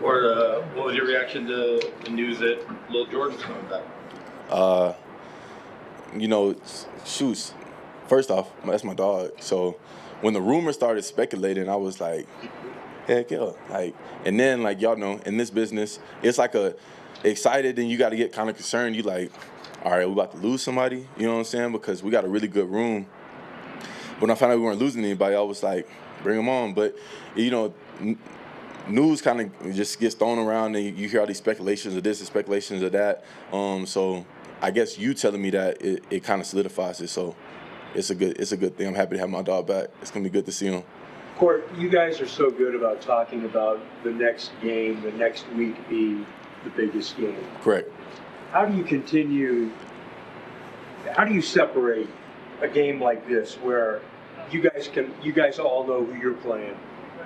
Or what was your reaction to the news that Lil Jordan's coming back? Shoots. First off, that's my dog. So when the rumors started speculating, I was like, heck yeah. And then y'all know, in this business, it's excited and you got to get kind of concerned. You like, all right, we about to lose somebody. You know what I'm saying? Because we got a really good room. When I found out we weren't losing anybody, I was like, bring them on. But, news kind of just gets thrown around and you hear all these speculations of this and speculations of that. So I guess you telling me that it kind of solidifies it. So it's a good thing. I'm happy to have my dog back. It's going to be good to see him. Court, you guys are so good about talking about the next game, the next week being the biggest game. Correct. How do you separate a game like this where you guys all know who you're playing,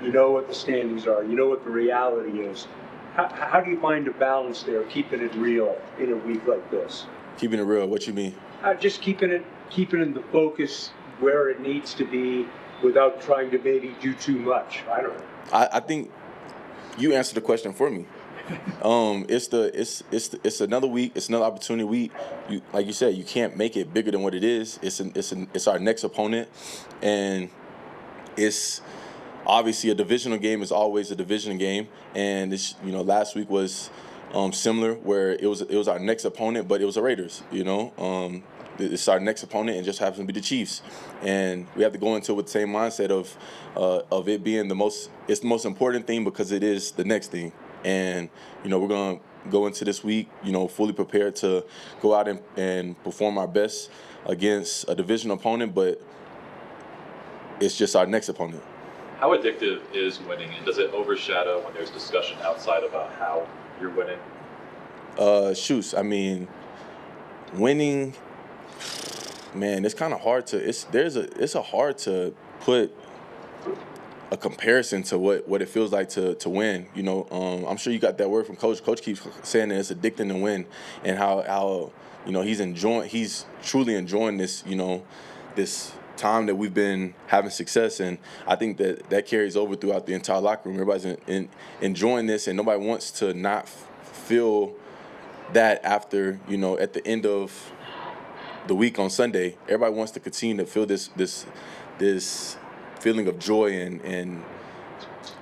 you know what the standings are, you know what the reality is. How do you find a balance there, keeping it real in a week like this? Keeping it real, what you mean? Just keeping the focus where it needs to be without trying to maybe do too much. I don't know. I think you answered the question for me. It's another week. It's another opportunity week. Like you said, you can't make it bigger than what it is. It's our next opponent, and it's obviously a divisional game is always a division game. And last week was similar, where it was our next opponent, but it was the Raiders. It's our next opponent, and just happens to be the Chiefs, and we have to go into it with the same mindset of it being the most important thing, because it is the next thing. And we're gonna go into this week fully prepared to go out and perform our best against a division opponent, but it's just our next opponent. How addictive is winning, and does it overshadow when there's discussion outside about how you're winning? Winning, man, it's kind of hard to. It's hard to put a comparison to what it feels like to win. I'm sure you got that word from Coach. Coach keeps saying that it's addicting to win, and how he's truly enjoying this this time that we've been having success. And I think that carries over throughout the entire locker room. Everybody's enjoying this, and nobody wants to not feel that after at the end of the week on Sunday. Everybody wants to continue to feel this feeling of joy and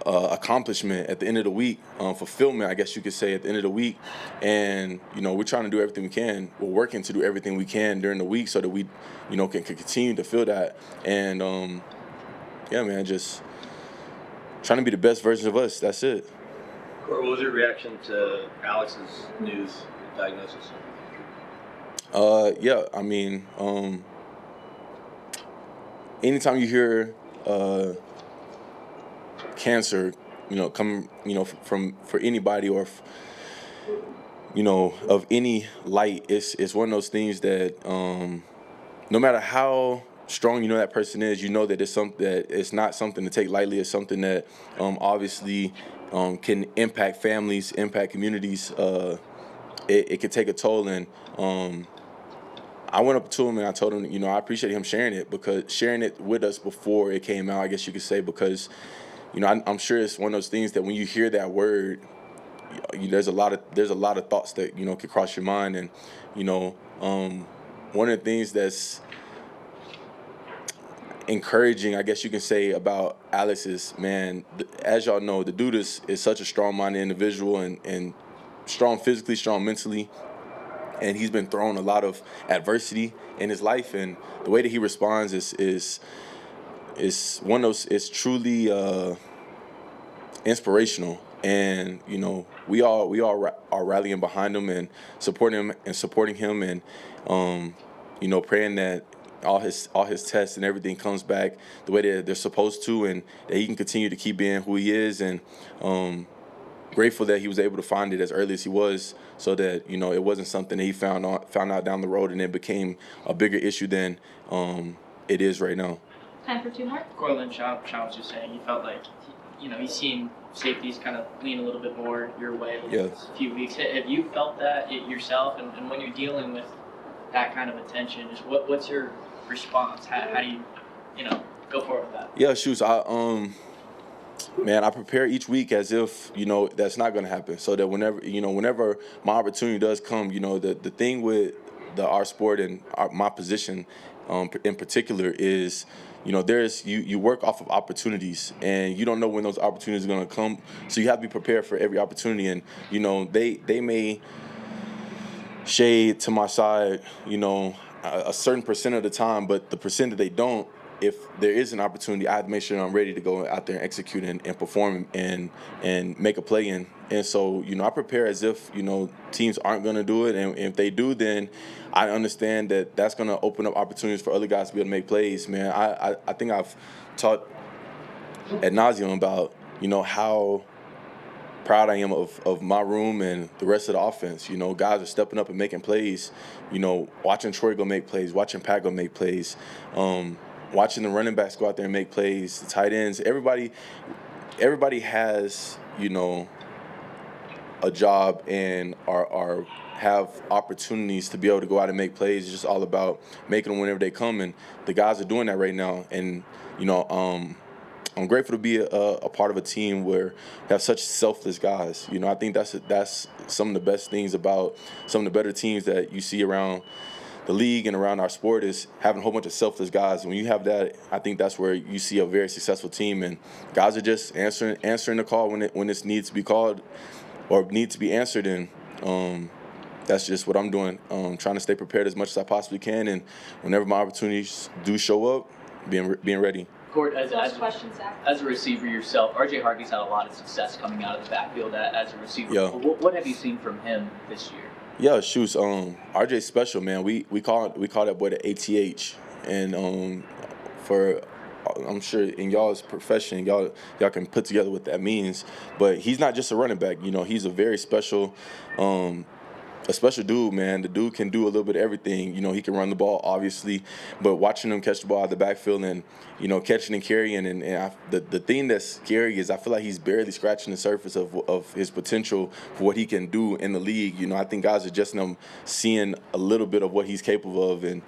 accomplishment at the end of the week, fulfillment, I guess you could say, at the end of the week. And we're trying to do everything we can. We're working to do everything we can during the week so that we can continue to feel that. And just trying to be the best version of us. That's it. What was your reaction to Alex's news diagnosis? Anytime you hear cancer, come, for anybody, or of any light, it's one of those things that no matter how strong that person is, that it's something that it's not something to take lightly. It's something that obviously can impact families, impact communities. It could take a toll. And I went up to him and I told him, I appreciate him sharing it with us before it came out, I guess you could say, because, I'm sure it's one of those things that when you hear that word, there's a lot of thoughts that, could cross your mind. And, one of the things that's encouraging, I guess you can say, about Alex is, man, as y'all know, the dude is such a strong-minded individual and strong physically, strong mentally. And he's been thrown a lot of adversity in his life, and the way that he responds is one of those. It's truly inspirational, and we all are rallying behind him and supporting him, and praying that all his tests and everything comes back the way that they're supposed to, and that he can continue to keep being who he is, and grateful that he was able to find it as early as he was, so that it wasn't something that he found out down the road and it became a bigger issue than it is right now. Time for two more. Courtland, Sean was just saying, he felt like he's seen safeties kind of lean a little bit more your way the last few weeks. Have you felt that yourself? And when you're dealing with that kind of attention, just what's your response? How do you go forward with that? Yeah, shoes. Man, I prepare each week as if, that's not going to happen. So that whenever my opportunity does come, the thing with our sport and my position in particular is, you work off of opportunities, and you don't know when those opportunities are going to come. So you have to be prepared for every opportunity. And, they may shade to my side, a certain percent of the time, but the percent that they don't, if there is an opportunity, I have to make sure I'm ready to go out there and execute and perform and make a play in. And so, I prepare as if, teams aren't going to do it. And if they do, then I understand that that's going to open up opportunities for other guys to be able to make plays, man. I think I've talked ad nauseum about, how proud I am of my room and the rest of the offense. Guys are stepping up and making plays. Watching Troy go make plays, watching Pat go make plays, watching the running backs go out there and make plays, the tight ends. Everybody has, a job and have opportunities to be able to go out and make plays. It's just all about making them whenever they come, and the guys are doing that right now. And I'm grateful to be a part of a team where you have such selfless guys. I think that's some of the best things about some of the better teams that you see around the league and around our sport is having a whole bunch of selfless guys. When you have that, I think that's where you see a very successful team, and guys are just answering the call when it needs to be called or needs to be answered. And that's just what I'm doing. Trying to stay prepared as much as I possibly can, and whenever my opportunities do show up, being ready. Court, as a receiver yourself, R.J. Harvey's had a lot of success coming out of the backfield as a receiver. Yeah. What have you seen from him this year? Yeah, shoots. RJ's special, man. We call that boy the ATH, and I'm sure in y'all's profession, y'all can put together what that means. But he's not just a running back. He's a very special, a special dude, man. The dude can do a little bit of everything. He can run the ball, obviously, but watching him catch the ball out of the backfield and, catching and carrying, the thing that's scary is I feel like he's barely scratching the surface of his potential for what he can do in the league. I think guys are just seeing a little bit of what he's capable of, and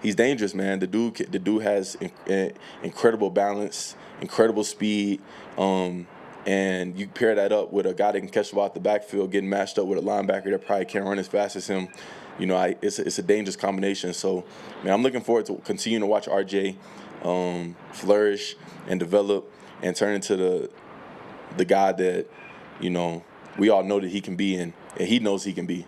he's dangerous, man. The dude has incredible balance, incredible speed, and you pair that up with a guy that can catch the ball out the backfield, getting matched up with a linebacker that probably can't run as fast as him. It's a dangerous combination. So, man, I'm looking forward to continuing to watch RJ flourish and develop and turn into the guy that, we all know that he can be, and he knows he can be.